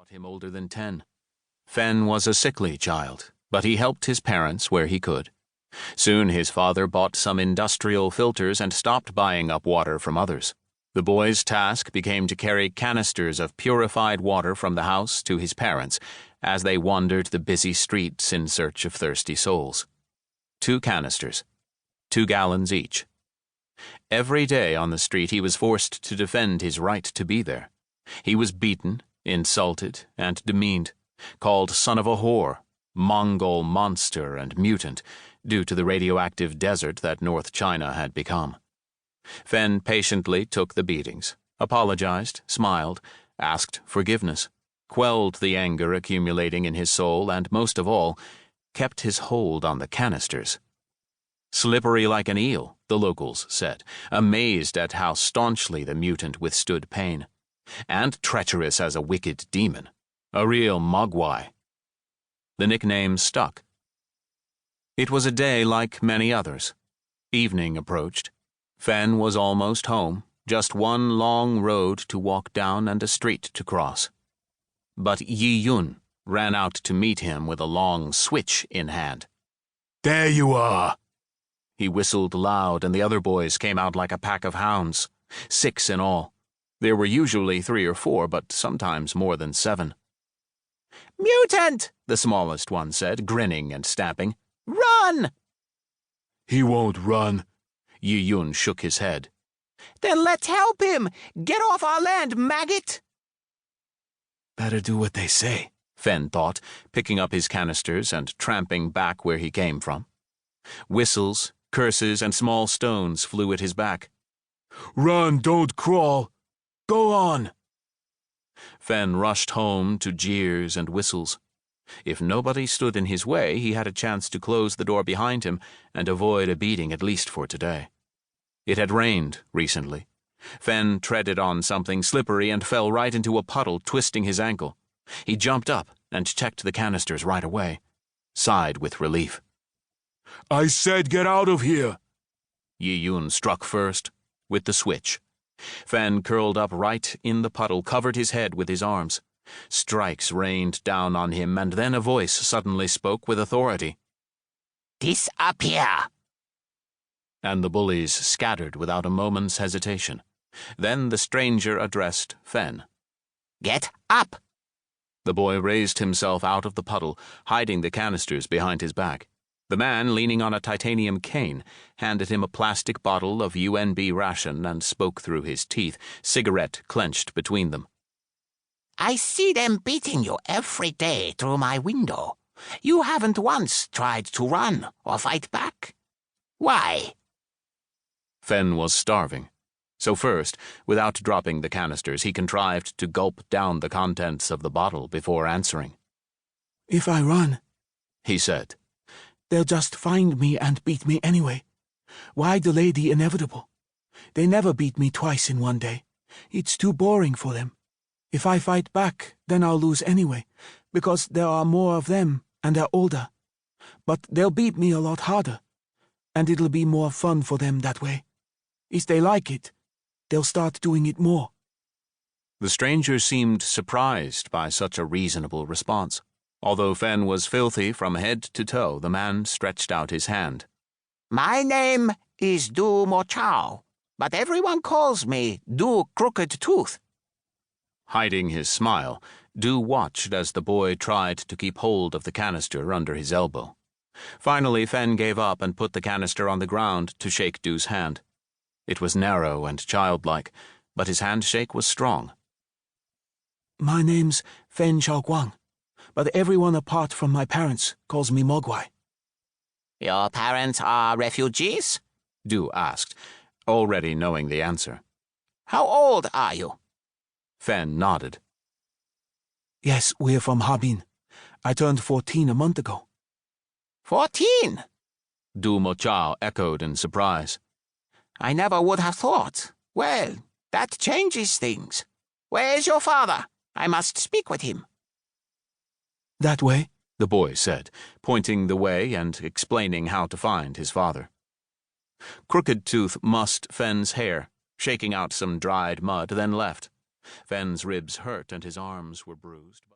thought him older than 10. Fen was a sickly child, but he helped his parents where he could. Soon his father bought some industrial filters and stopped buying up water from others. The boy's task became to carry canisters of purified water from the house to his parents as they wandered the busy streets in search of thirsty souls. 2 canisters, 2 gallons each. Every day on the street he was forced to defend his right to be there. He was beaten, insulted, and demeaned, called son of a whore, Mongol monster, and mutant, due to the radioactive desert that North China had become. Fen patiently took the beatings, apologized, smiled, asked forgiveness, quelled the anger accumulating in his soul, and most of all, kept his hold on the canisters. Slippery like an eel, the locals said, amazed at how staunchly the mutant withstood pain, and treacherous as a wicked demon, a real Mogwai. The nickname stuck. It was a day like many others. Evening approached. Fen was almost home, just one long road to walk down and a street to cross. But Yi Yun ran out to meet him with a long switch in hand. "There you are!" He whistled loud, and the other boys came out like a pack of hounds, 6 in all. There were usually 3 or 4, but sometimes more than 7. "Mutant!" the smallest one said, grinning and stamping. "Run!" "He won't run." Yi Yun shook his head. "Then let's help him! Get off our land, maggot!" Better do what they say, Fen thought, picking up his canisters and tramping back where he came from. Whistles, curses, and small stones flew at his back. "Run, don't crawl! Go on!" Fen rushed home to jeers and whistles. If nobody stood in his way, he had a chance to close the door behind him and avoid a beating, at least for today. It had rained recently. Fen treaded on something slippery and fell right into a puddle, twisting his ankle. He jumped up and checked the canisters right away, sighed with relief. "I said get out of here!" Yi Yun struck first, with the switch. Fen curled up right in the puddle, covered his head with his arms. Strikes rained down on him, and then a voice suddenly spoke with authority. "Disappear!" And the bullies scattered without a moment's hesitation. Then the stranger addressed Fen. "Get up!" The boy raised himself out of the puddle, hiding the canisters behind his back. The man, leaning on a titanium cane, handed him a plastic bottle of UNB ration and spoke through his teeth, cigarette clenched between them. "I see them beating you every day through my window. You haven't once tried to run or fight back. Why?" Fen was starving. So first, without dropping the canisters, he contrived to gulp down the contents of the bottle before answering. "If I run," he said, "they'll just find me and beat me anyway. Why delay the inevitable? They never beat me twice in one day. It's too boring for them. If I fight back, then I'll lose anyway, because there are more of them and they're older. But they'll beat me a lot harder, and it'll be more fun for them that way. If they like it, they'll start doing it more." The stranger seemed surprised by such a reasonable response. Although Fen was filthy from head to toe, the man stretched out his hand. "My name is Du Mo Chao, but everyone calls me Du Crooked Tooth." Hiding his smile, Du watched as the boy tried to keep hold of the canister under his elbow. Finally, Fen gave up and put the canister on the ground to shake Du's hand. It was narrow and childlike, but his handshake was strong. "My name's Fen Shaoguang, but everyone apart from my parents calls me Mogwai." "Your parents are refugees?" Du asked, already knowing the answer. "How old are you?" Fen nodded. "Yes, we're from Harbin. I turned 14 a month ago." 14? Du Mo Chao echoed in surprise. I never would have thought. Well, that changes things. Where's your father? I must speak with him." "That way," the boy said, pointing the way and explaining how to find his father. Crooked Tooth mussed Fen's hair, shaking out some dried mud, then left. Fen's ribs hurt and his arms were bruised.